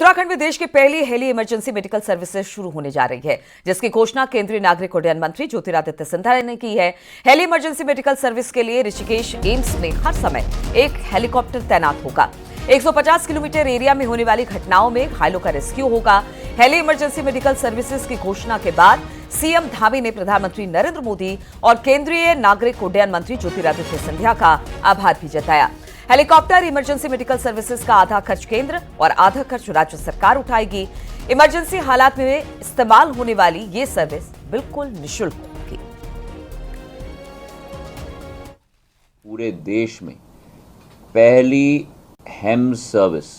उत्तराखंड में देश की पहली हेली इमरजेंसी मेडिकल सर्विसेज शुरू होने जा रही है, जिसकी घोषणा केंद्रीय नागरिक उड्डयन मंत्री ज्योतिरादित्य सिंधिया ने की है। हेली इमरजेंसी मेडिकल सर्विस के लिए ऋषिकेश एम्स में हर समय एक हेलीकॉप्टर तैनात होगा। 150 किलोमीटर एरिया में होने वाली घटनाओं में घायलों का रेस्क्यू होगा। हेली इमरजेंसी मेडिकल सर्विसेज की घोषणा के बाद सीएम धामी ने प्रधानमंत्री नरेंद्र मोदी और केंद्रीय नागरिक उड्डयन मंत्री ज्योतिरादित्य सिंधिया का आभार भी जताया। हेलीकॉप्टर इमरजेंसी मेडिकल सर्विसेज का आधा खर्च केंद्र और आधा खर्च राज्य सरकार उठाएगी। इमरजेंसी हालात में इस्तेमाल होने वाली ये सर्विस बिल्कुल निःशुल्क होगी। पूरे देश में पहली हेम service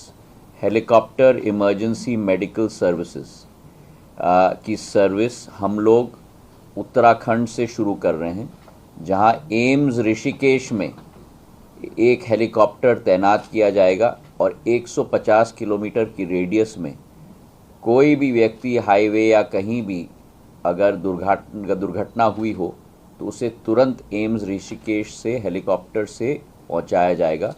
helicopter emergency medical services की सर्विस हम लोग उत्तराखंड से शुरू कर रहे हैं, जहां एम्स ऋषिकेश में एक हेलीकॉप्टर तैनात किया जाएगा और 150 किलोमीटर की रेडियस में कोई भी व्यक्ति हाईवे या कहीं भी अगर दुर्घटना हुई हो तो उसे तुरंत एम्स ऋषिकेश से हेलीकॉप्टर से पहुंचाया जाएगा।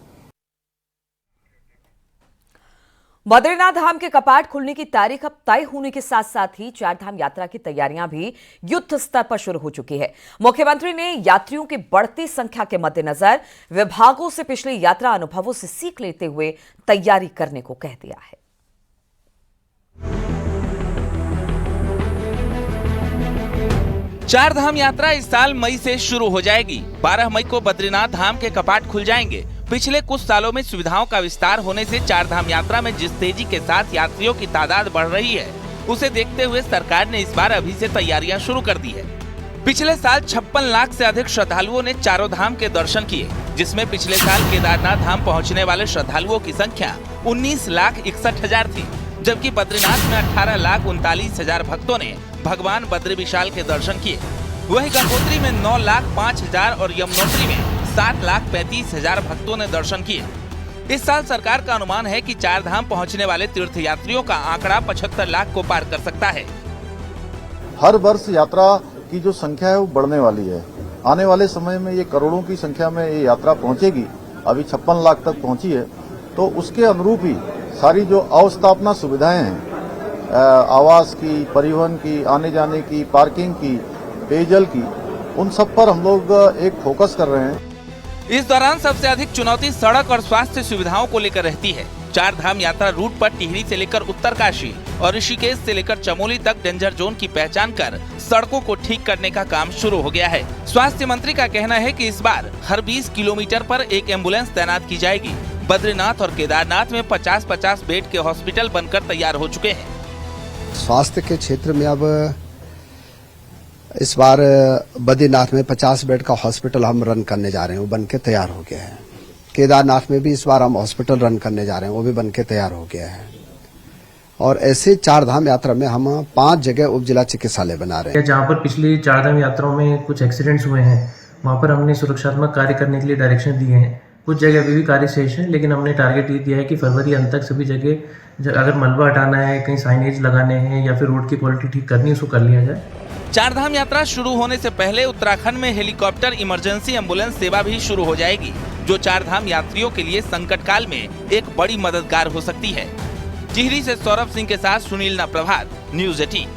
बद्रीनाथ धाम के कपाट खुलने की तारीख अब तय होने के साथ साथ ही चारधाम यात्रा की तैयारियां भी युद्ध स्तर पर शुरू हो चुकी है। मुख्यमंत्री ने यात्रियों की बढ़ती संख्या के मद्देनजर विभागों से पिछले यात्रा अनुभवों से सीख लेते हुए तैयारी करने को कह दिया है। चारधाम यात्रा इस साल मई से शुरू हो जाएगी। 12 मई को बद्रीनाथ धाम के कपाट खुल जाएंगे। पिछले कुछ सालों में सुविधाओं का विस्तार होने से चारधाम यात्रा में जिस तेजी के साथ यात्रियों की तादाद बढ़ रही है, उसे देखते हुए सरकार ने इस बार अभी से तैयारियां शुरू कर दी है। पिछले साल 56 लाख से अधिक श्रद्धालुओं ने चारों धाम के दर्शन किए, जिसमें पिछले साल केदारनाथ धाम पहुंचने वाले श्रद्धालुओं की संख्या 19,61,000 थी, जबकि बद्रीनाथ में 18,39,000 भक्तों ने भगवान बद्री विशाल के दर्शन किए। वहीं गंगोत्री में 9,05,000 और यमुनोत्री में 7,35,000 भक्तों ने दर्शन किए। इस साल सरकार का अनुमान है कि चार धाम पहुंचने वाले तीर्थ यात्रियों का आंकड़ा 75 लाख को पार कर सकता है। हर वर्ष यात्रा की जो संख्या है वो बढ़ने वाली है। आने वाले समय में ये करोड़ों की संख्या में ये यात्रा पहुंचेगी। अभी 56 लाख तक पहुंची है, तो उसके अनुरूप ही सारी जो अवस्थापना सुविधाएं हैं, आवास की, परिवहन की, आने जाने की, पार्किंग की, पेयजल की, उन सब पर हम लोग एक फोकस कर रहे हैं। इस दौरान सबसे अधिक चुनौती सड़क और स्वास्थ्य सुविधाओं को लेकर रहती है। चार धाम यात्रा रूट पर टिहरी से लेकर उत्तरकाशी और ऋषिकेश से लेकर चमोली तक डेंजर जोन की पहचान कर सड़कों को ठीक करने का काम शुरू हो गया है। स्वास्थ्य मंत्री का कहना है कि इस बार हर 20 किलोमीटर पर एक एम्बुलेंस तैनात की जाएगी। बद्रीनाथ और केदारनाथ में 50-50 बेड के हॉस्पिटल बनकर तैयार हो चुके हैं। स्वास्थ्य के क्षेत्र में अब इस बार बद्रीनाथ में 50 बेड का हॉस्पिटल हम रन करने जा रहे हैं, वो बन के तैयार हो गया है। केदारनाथ में भी इस बार हम हॉस्पिटल रन करने जा रहे हैं, वो भी बन के तैयार हो गया है। और ऐसे चार धाम यात्रा में हम 5 जगह उप जिला चिकित्सालय बना रहे हैं। जहाँ पर पिछली चार धाम यात्राओं में कुछ एक्सीडेंट्स हुए हैं, वहाँ पर हमने सुरक्षात्मक कार्य करने के लिए डायरेक्शन दिए हैं। कुछ जगह अभी भी कार्य शेष है, लेकिन हमने टारगेट ये दिया है कि फरवरी अंत तक सभी जगह अगर मलबा हटाना है, कहीं साइनेज लगाने हैं या फिर रोड की क्वालिटी ठीक करनी है, उसको कर लिया जाए। चारधाम यात्रा शुरू होने से पहले उत्तराखंड में हेलीकॉप्टर इमरजेंसी एम्बुलेंस सेवा भी शुरू हो जाएगी, जो चारधाम यात्रियों के लिए संकट काल में एक बड़ी मददगार हो सकती है। टिहरी से सौरभ सिंह के साथ सुनील ना प्रभात, न्यूज़ 18।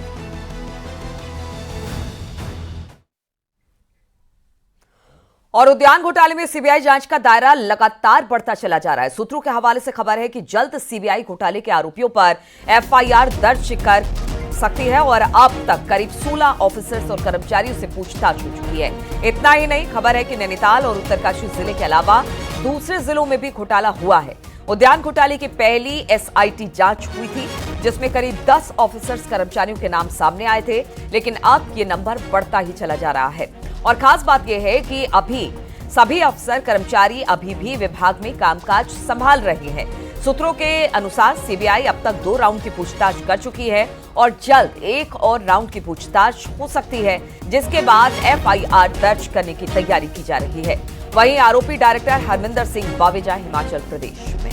और उद्यान घोटाले में सीबीआई जांच का दायरा लगातार बढ़ता चला जा रहा है। सूत्रों के हवाले से खबर है कि जल्द सीबीआई घोटाले के आरोपियों पर एफआईआर दर्ज कर सकती है और अब तक करीब 16 ऑफिसर्स और कर्मचारियों से पूछताछ हो चुकी है। इतना ही नहीं, खबर है कि नैनीताल और उत्तरकाशी जिले के अलावा दूसरे जिलों में भी घोटाला हुआ है। उद्यान घोटाले की पहली एसआईटी जांच हुई थी, जिसमें करीब 10 ऑफिसर्स कर्मचारियों के नाम सामने आए थे, लेकिन अब ये नंबर बढ़ता ही चला जा रहा है। और खास बात यह है कि अभी सभी अफसर कर्मचारी अभी भी विभाग में कामकाज संभाल रहे हैं। सूत्रों के अनुसार सीबीआई अब तक 2 राउंड की पूछताछ कर चुकी है और जल्द एक और राउंड की पूछताछ हो सकती है, जिसके बाद एफआईआर दर्ज करने की तैयारी की जा रही है। वहीं आरोपी डायरेक्टर हरमिंदर सिंह बावेजा हिमाचल प्रदेश में।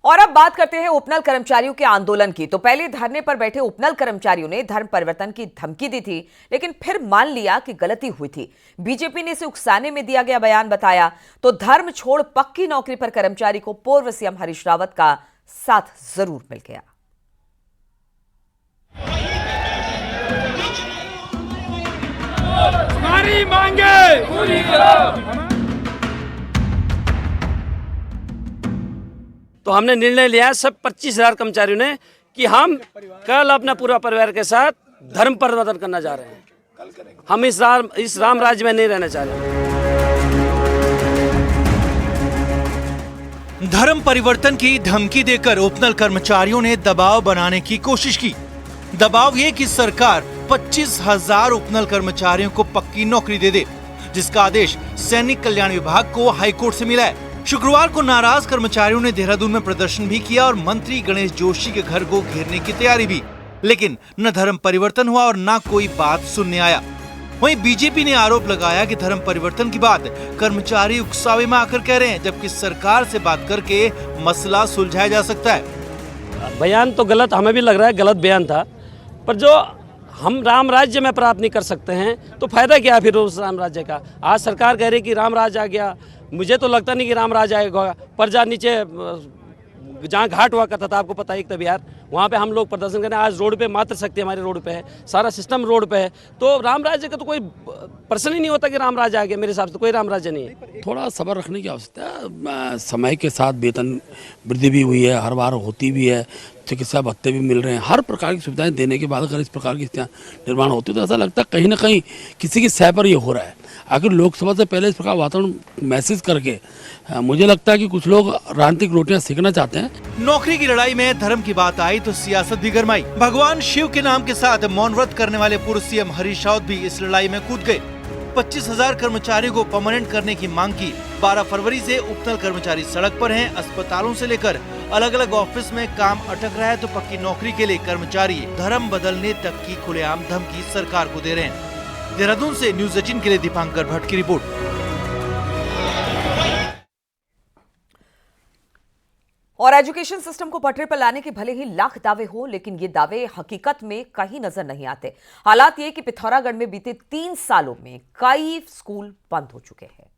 और अब बात करते हैं उपनल कर्मचारियों के आंदोलन की। तो पहले धरने पर बैठे उपनल कर्मचारियों ने धर्म परिवर्तन की धमकी दी थी, लेकिन फिर मान लिया कि गलती हुई थी। बीजेपी ने इसे उकसाने में दिया गया बयान बताया तो धर्म छोड़ पक्की नौकरी पर कर्मचारी को पूर्व सीएम हरीश रावत का साथ जरूर मिल गया। हमारी मांगे पूरी करो। तो हमने निर्णय लिया है सब 25,000 कर्मचारियों ने कि हम कल अपना पूरा परिवार के साथ धर्म परिवर्तन करना चाह रहे हैं। हम इस राम राज्य में नहीं रहना चाह रहे। धर्म परिवर्तन की धमकी देकर उपनल कर्मचारियों ने दबाव बनाने की कोशिश की। दबाव ये कि सरकार 25,000 उपनल कर्मचारियों को पक्की नौकरी दे दे, जिसका आदेश सैनिक कल्याण विभाग को हाईकोर्ट से मिला है। शुक्रवार को नाराज कर्मचारियों ने देहरादून में प्रदर्शन भी किया और मंत्री गणेश जोशी के घर को घेरने की तैयारी भी, लेकिन न धर्म परिवर्तन हुआ और न कोई बात सुनने आया। वहीं बीजेपी ने आरोप लगाया कि धर्म परिवर्तन की बात कर्मचारी उकसावे में आकर कह रहे हैं, जबकि सरकार से बात करके मसला सुलझाया जा सकता है। बयान तो गलत, हमें भी लग रहा है गलत बयान था, पर जो हम राम राज्य में प्राप्त नहीं कर सकते हैं तो फायदा क्या है फिर उस राम राज्य का। आज सरकार कह रही कि राम राज्य आ गया, मुझे तो लगता नहीं कि राम राज्य आएगा। प्रजा नीचे जहाँ घाट हुआ करता था, आपको पता ही तब यार, वहाँ पे हम लोग प्रदर्शन करने, आज रोड पे मात्र शक्ति हमारे रोड पे है, सारा सिस्टम रोड पे है। तो राम राज्य का तो कोई प्रश्न ही नहीं होता कि राम राज्य आ गया। मेरे हिसाब से कोई राम राज्य नहीं है। थोड़ा सब्र रखने की आवश्यकता है। समय के साथ वेतन वृद्धि भी हुई है, हर बार होती भी है, चिकित्सा भत्ते भी मिल रहे हैं, हर प्रकार की सुविधाएं देने के बाद अगर इस प्रकार की निर्माण होती है तो ऐसा लगता है कहीं ना कहीं किसी की सह पर ये हो रहा है। अगर लोकसभा से पहले इस प्रकार वातावरण मैसेज करके मुझे लगता है कि कुछ लोग राजनीतिक रोटियां सेकना चाहते हैं। नौकरी की लड़ाई में धर्म की बात आई तो सियासत भी गरमाई। भगवान शिव के नाम के साथ मौन व्रत करने वाले पूर्व सीएम हरीश रावत भी इस लड़ाई में कूद गए। 25,000 कर्मचारियों को परमानेंट करने की मांग की। 12 फरवरी से उपनल कर्मचारी सड़क पर हैं। अस्पतालों से लेकर अलग अलग ऑफिस में काम अटक रहा है तो पक्की नौकरी के लिए कर्मचारी धर्म बदलने तक की खुलेआम धमकी सरकार को दे रहे हैं। देहरादून से न्यूज़ 18 के लिए दीपांकर भट्ट की रिपोर्ट। और एजुकेशन सिस्टम को पटरी पर लाने के भले ही लाख दावे हो, लेकिन ये दावे हकीकत में कहीं नजर नहीं आते। हालात ये कि पिथौरागढ़ में बीते 3 सालों में कई स्कूल बंद हो चुके हैं।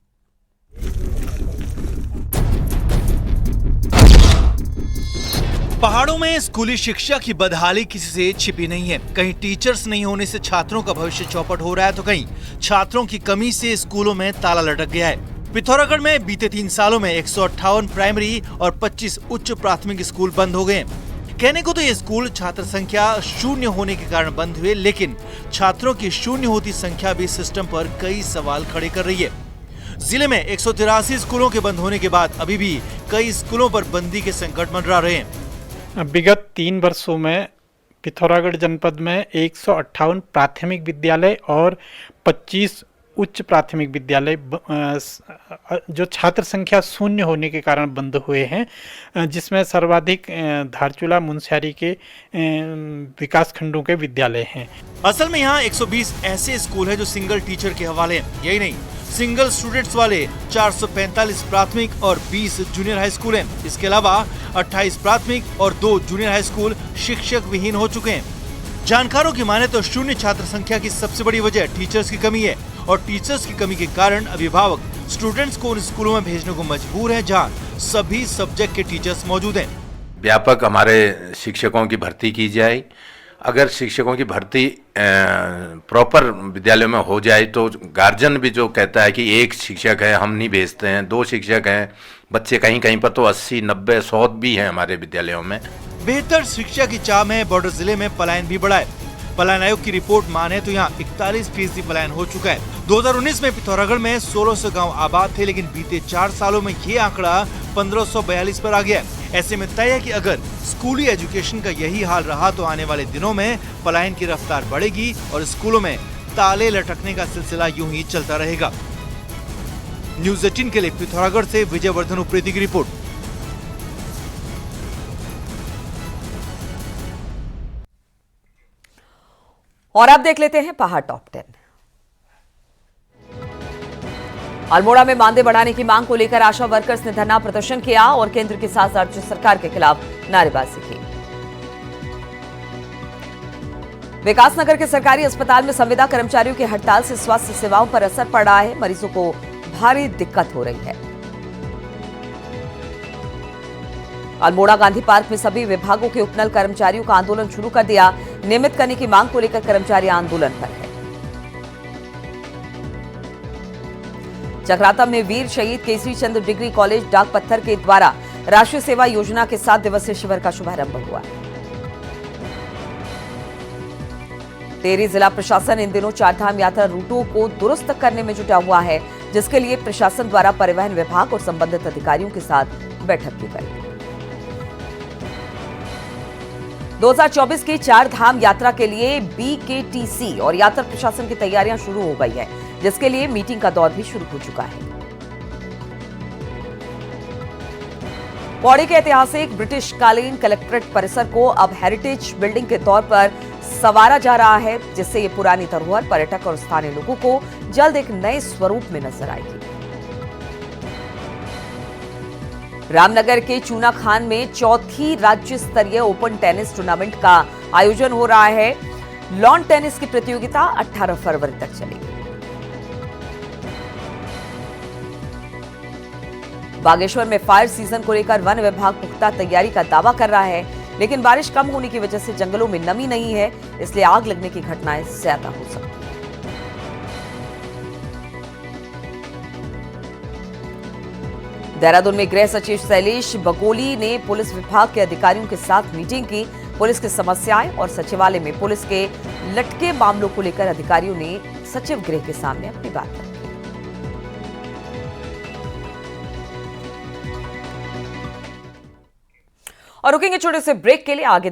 पहाड़ों में स्कूली शिक्षा की बदहाली किसी से छिपी नहीं है। कहीं टीचर्स नहीं होने से छात्रों का भविष्य चौपट हो रहा है तो कहीं छात्रों की कमी से स्कूलों में ताला लटक गया है। पिथौरागढ़ में बीते 3 सालों में 158 प्राइमरी और 25 उच्च प्राथमिक स्कूल बंद हो गए। कहने को तो ये स्कूल छात्र संख्या शून्य होने के कारण बंद हुए, लेकिन छात्रों की शून्य होती संख्या भी सिस्टम पर कई सवाल खड़े कर रही है। जिले में 183 स्कूलों के बंद होने के बाद अभी भी कई स्कूलों पर बंदी के संकट मंडरा रहे हैं। विगत 3 वर्षों में पिथौरागढ़ जनपद में 158 प्राथमिक विद्यालय और 25 उच्च प्राथमिक विद्यालय जो छात्र संख्या शून्य होने के कारण बंद हुए हैं, जिसमें सर्वाधिक धारचूला मुंशियारी के विकास खंडों के विद्यालय हैं। असल में यहाँ 120 ऐसे स्कूल हैं जो सिंगल टीचर के हवाले हैं। यही नहीं, सिंगल स्टूडेंट्स वाले 445 प्राथमिक और 20 जूनियर हाई स्कूल हैं। इसके अलावा 28 प्राथमिक और 2 जूनियर हाई स्कूल शिक्षक विहीन हो चुके हैं। जानकारों की माने तो शून्य छात्र संख्या की सबसे बड़ी वजह टीचर्स की कमी है और टीचर्स की कमी के कारण अभिभावक स्टूडेंट्स को उन स्कूलों में भेजने को मजबूर है जहां सभी सब्जेक्ट के टीचर्स मौजूद हैं। व्यापक हमारे शिक्षकों की भर्ती की जाए। अगर शिक्षकों की भर्ती प्रॉपर विद्यालयों में हो जाए तो गार्जियन भी जो कहता है कि एक शिक्षक है हम नहीं भेजते हैं, 2 शिक्षक हैं, बच्चे कहीं कहीं पर तो 80, 90, 100 भी हैं हमारे विद्यालयों में। बेहतर शिक्षा की चाह में बॉर्डर जिले में पलायन भी बढ़ा है। पलायन आयोग की रिपोर्ट माने तो यहाँ 41% पलायन हो चुका है। 2019 में पिथौरागढ़ में 1600 गांव आबाद थे, लेकिन बीते 4 सालों में ये आंकड़ा 1542 पर आ गया है। ऐसे में तय है कि अगर स्कूली एजुकेशन का यही हाल रहा तो आने वाले दिनों में पलायन की रफ्तार बढ़ेगी और स्कूलों में ताले लटकने का सिलसिला यूं ही चलता रहेगा। न्यूज़ 18 के लिए पिथौरागढ़ से विजयवर्धन उप्रेती की रिपोर्ट। और अब देख लेते हैं पहाड़ टॉप 10। अल्मोड़ा में मानदेय बढ़ाने की मांग को लेकर आशा वर्कर्स ने धरना प्रदर्शन किया और केंद्र के साथ राज्य सरकार के खिलाफ नारेबाजी की। विकासनगर के सरकारी अस्पताल में संविदा कर्मचारियों की हड़ताल से स्वास्थ्य सेवाओं पर असर पड़ रहा है। मरीजों को भारी दिक्कत हो रही है। अल्मोड़ा गांधी पार्क में सभी विभागों के उपनल कर्मचारियों का आंदोलन शुरू कर दिया। नियमित करने की मांग को लेकर कर्मचारी आंदोलन पर है। चक्राता में वीर शहीद केसरी चंद्र डिग्री कॉलेज डाक पत्थर के द्वारा राष्ट्रीय सेवा योजना के 7 दिवसीय शिविर का शुभारंभ हुआ। टेरी जिला प्रशासन इन दिनों चारधाम यात्रा रूटों को दुरुस्त करने में जुटा हुआ है, जिसके लिए प्रशासन द्वारा परिवहन विभाग और संबंधित अधिकारियों के साथ बैठक की गई। 2024 की चारधाम यात्रा के लिए BKTC और यात्रा प्रशासन की तैयारियां शुरू हो गई है, जिसके लिए मीटिंग का दौर भी शुरू हो चुका है। पौड़ी के ऐतिहासिक ब्रिटिश कालीन कलेक्ट्रेट परिसर को अब हेरिटेज बिल्डिंग के तौर पर संवारा जा रहा है, जिससे ये पुरानी धरोहर पर्यटक और स्थानीय लोगों को जल्द एक नए स्वरूप में नजर आएगी। रामनगर के चूना खान में चौथी राज्य स्तरीय ओपन टेनिस टूर्नामेंट का आयोजन हो रहा है। लॉन टेनिस की प्रतियोगिता 18 फरवरी तक चलेगी। बागेश्वर में फायर सीजन को लेकर वन विभाग पुख्ता तैयारी का दावा कर रहा है, लेकिन बारिश कम होने की वजह से जंगलों में नमी नहीं है, इसलिए आग लगने की घटनाएं ज्यादा हो सकती हैं। देहरादून में गृह सचिव शैलेश बगोली ने पुलिस विभाग के अधिकारियों के साथ मीटिंग की। पुलिस की समस्याएं और सचिवालय में पुलिस के लटके मामलों को लेकर अधिकारियों ने सचिव गृह के सामने अपनी बात रखी। और रुकेंगे छोटे से ब्रेक के लिए, आगे